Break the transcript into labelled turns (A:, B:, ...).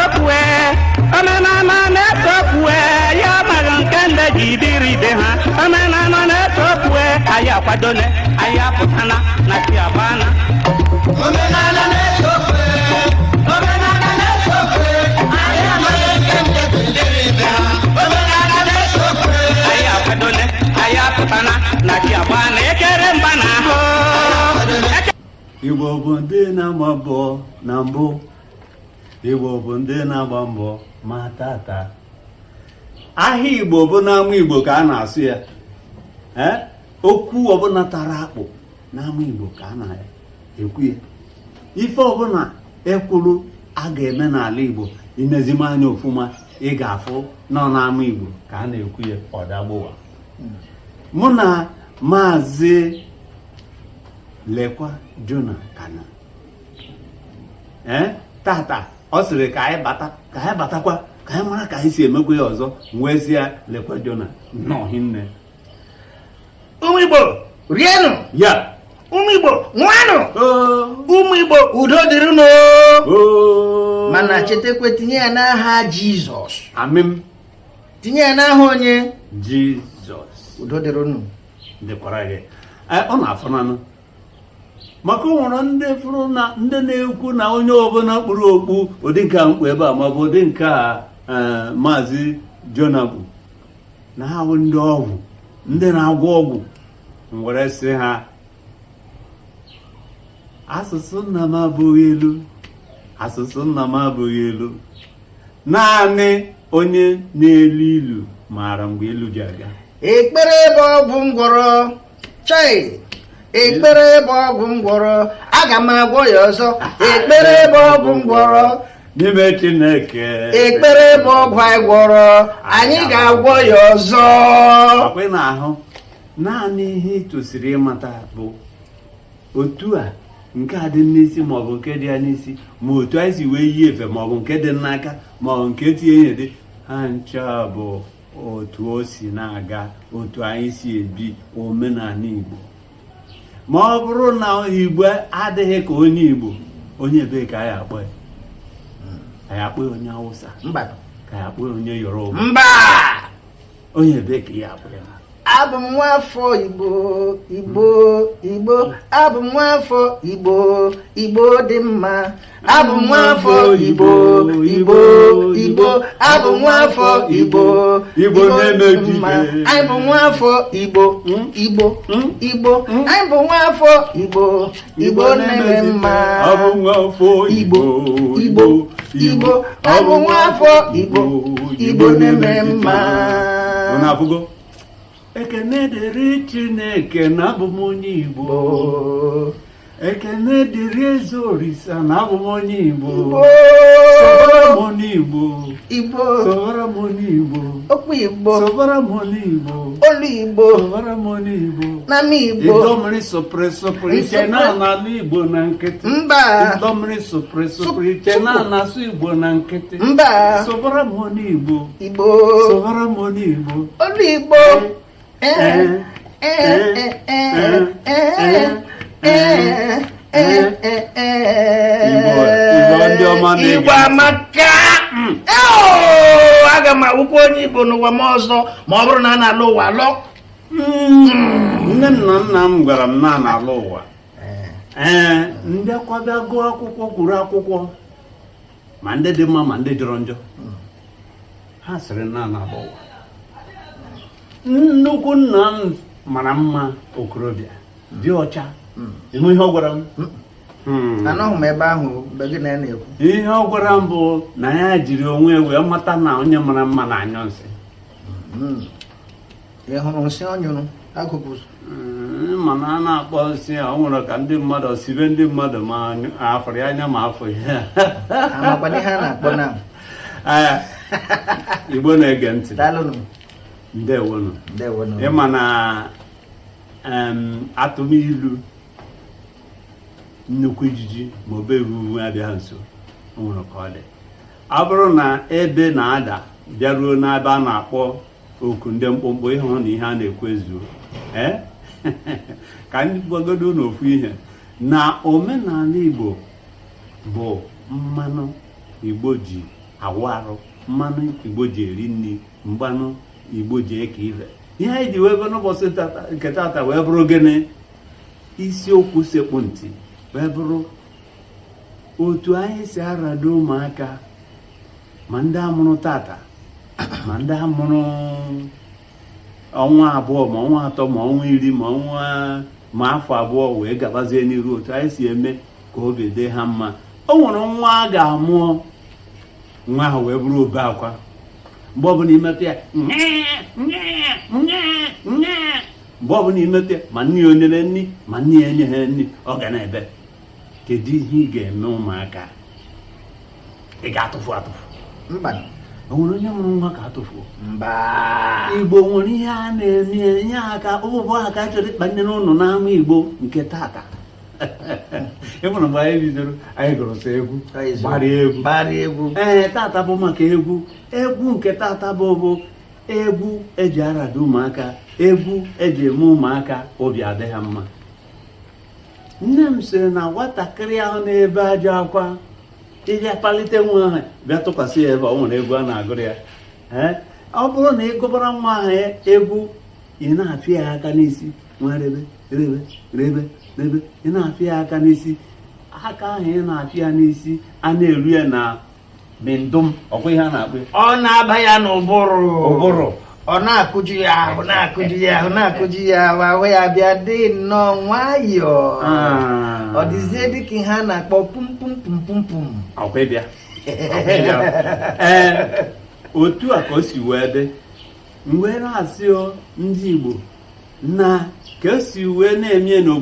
A: na-etokwe omenala na-etokwe ya mara nke ndị ji dịrị ibe ha omenala na-etokwe anyị akwadone anyị apụtana na chi agbana
B: omenala na-etokwe omenala na-etokwe anyị amaghị nke ndị ji dịrị ibe ha omenala na-etokwe
A: anyị akwadone anyị apụtana na chi agbana ekere mba na ahụ
C: Igbo bụ ndị na-agba mbọ na mbụ Igbo bụ ndị na-agba mbọ ma tata ahịa Igbo bụ n'ama Igbo ka a na-asụ ya okwu ọbụla tara akpụ n'ama Igbo ka a na-ekwu ya ife ọbụla ekwuru a ga-eme n'ala Igbo imezimanya ofụma ị ga-afụ nọ n'ama Igbo ka a na-ekwu ya ọdagbowa mụ na maazị lekwa Jona kana tata ọ sịrị ka anyị batakwa ka anyị mara ka anyị si emekwa ya ọzọ wee sị ya lekwa Jona nne
B: ụmụ Igbo rienụ
C: ya
B: ụmụ Igbo nwanụ ụmụ Igbo udo dịrịnụ mana chetakwa tinye ya n'aha Jizọs
C: amịm
B: tinye ya n'aha onye
C: Jizọs
B: udo dịrịnụ
C: dịkwara gị ọ na-afụnanụ maka nwere ndị fụrụ na ndị na-ekwu na onye ọbụla kpụrụ okpu ụdị nke a mkpu ebe a maọbụ ụdị nke a maazị Jona bụ na ha bụ ndị ọgwụ ndị na-agwọ ọgwụ were sị ha asụsụ nna m abụghị elu asụsụ nna m abụghị elu naanị onye na-elu ilu maara mgbe ilu ji aga
B: ekpere bụ ọgwụ ngwọrọ chai ekpere bụ ọgwụ ngwọrọ aga m agwọ ya ọzọ ekpere bụ ọgwụ ngwọrọ
C: n'ime Chineke
B: ekpere bụ ọgwụ anyị gwọrọ anyị ga-agwọ ya ọzọ
C: akwa ị na-ahụ naanị ihe ị tosiri ịmata bụ otu a nke a dị n'isi maọbụ nke dị ya n'isi ma otu anyị si wee yi efe maọbụ nke dị n'aka maọbụ nke tinye ihe dị ha ncha bụ otu o si na-aga otu anyị si ebi omenala Igbo ma ọ bụrụ na Igbo adịghị ka onye Igbo onye ebe ka anyị akpọ ya anyị akpọ ya onye Hausa
B: mba
C: ka anyị akpọ ya onye Yoruba
B: mba
C: onye ebe ka ya akpọ ya
B: abụ m nwafọ Igbo Igbo Igbo abụ m nwafọ Igbo Igbo dị mma abụ m nwafọ Igbo Igbo Igbo abụ m nwafọ Igbo
C: Igbo na-emegide
B: anyị bụ nwafọ Igbo Igbo Igbo anyị bụ nwafọ Igbo Igbo na-eme mma
C: abụ nwafọ Igbo
B: Igbo Igbo abụ nwafọ Igbo Igbo na-eme mma
C: na-abụgo ekene dịrị Chineke na abụ m onye Igbo ekene dịrị Eze Orisa na abụ m onye Igbo sọbara m onye Igbo sọbara m onye Igbo
B: okwu Igbo
C: sọbara m onye Igbo
B: olu Igbo
C: sọbara m onye Igbo
B: n'ama Igbo
C: ịdọmiri sọpụrụ sọpụrụ iche na n'ala Igbo na nkịtị
B: mba
C: ịdọmiri sọpụrụ sọpụrụ iche na na-asụ Igbo na nkịtị
B: mba
C: sọbara m onye Igbo
B: Igbo
C: sọbara m onye Igbo
B: olu Igbo Igbo amaka aga m awụkwa onye Igbo n'ụwa m ọzọ ma ọ bụrụ na a na-alụ ụwa lọ
C: nne m na nna m gwara m na a na-alụ ụwa ndị akwabịa gụọ akwụkwọ kwuru akwụkwọ ma ndị dị mma ma ndị jọrọ njọ ha sịrị na a na-alụ ụwa nnukwu nna m mara mma okorobịa dị ọcha ịhụ ihe ọ gwara m
B: anọghị m ebe ahụ mgbe gị na-ekwu
C: ihe ọ gwara m bụ na ya jiri onwe wee mata na onye mara mma na anyụ nsị
B: ị hụrụ nsị ọ nyụrụ agụgụ
C: mana a na-akpọ nsị a o nwere ka ndị mmadụ sibe ndị mmadụ ma afọrọ ya anya ma afọ ya
B: amakwana ihe a na-akpọ na
C: Igbo na-ege ntị
B: daalụnụ
C: ndewonu
B: ndewonu
C: ịma na atụmilu nnukwu ijiji ma ọ bụ eruvu abịa nso o nwere ka ọ dị ọ bụrụ na ebe na-ada bịaruo n'ebe a na-akpọ oku ndị mkpụmkpụ ịhụ na ihe a na-ekwu ezuo ka anyị gbagodo n'ofu ihe na omenala Igbo bụ mmanụ Igbo ji awụ arụ, mmanụ Igbo ji eri nri, mgbanụ Igbo ji eke ife. Ihe anyị ji wee bụ n'ụbọchị nke tata wee bụrụ gịnị? Isiokwu sekpu ntị wee bụrụ otu anyị si arado ụmụaka, ma ndị amụrụ tata ma ndị amụrụ ọnwa abụọ ma ọnwa atọ ma ọnwa iri ma afọ abụọ wee gabazie n'iru, otu anyị si eme ka obi dị ha mma. O nwere nwa a ga-amụọ, nwa ahụ wee bụrụ obe akwa. Mgbe ọbụla imetụ ya mgbe ọbụla imetụ ya, ma nne ya onyere nri ma nne ya enye ha nri, ọ ga na-ebe. Kedu ihe ị ga-eme ụmụaka? Ị ga-atụfu atụfu?
B: Mba.
C: O nwere onye mụrụ nwa ka atụfuo?
B: Mba.
C: Igbo nwere ihe a na-eme, ihe aka ụbụbụ aka chọrọ ịkpa nne n'ụlọ n'ama Igbo nke tata. Ịmụrụ mgbe anyị bidoro anyị gụrụsị egwu, gbarịa egwu. Tata bụ maka egwu nke tata bụ egwu eji arado ụmụaka, egwu eji eme ụmụaka obi adị ha mma. Nne m sịrị na nwatakịrị ahụ na-ebe ajọ akwa, ịbịa kpalite nwa ahụ bịa tụkwasị ya ebe ọ nwere egwu a na-agụrụ ya. Ọ bụrụ na ị gụbara nwa ahụ egwu, ị na-apịa ya aka n'isi, nwa rebe rebe rebe rebe, ị na-apịa ya aka n'isi, aka ahụ ị na-apịa ya n'isi a na-eru ya na bindum, ọkwa ihe a na-akpụ,
B: Ọ na-aba ya n'ụbụrụ. Ọ na-akụju ya ahụ, na-akụju ya ahụ ya bịa dị nnọọ nwayọọ. Ọ dịzie dịka ihe a na-akpọ pum pum pum pum pum.
C: Ọkwa ịbịa. Otu a ka o si wee dị. Mgbe na-asị ndị Igbo na ka o si wee na-eme n'obodo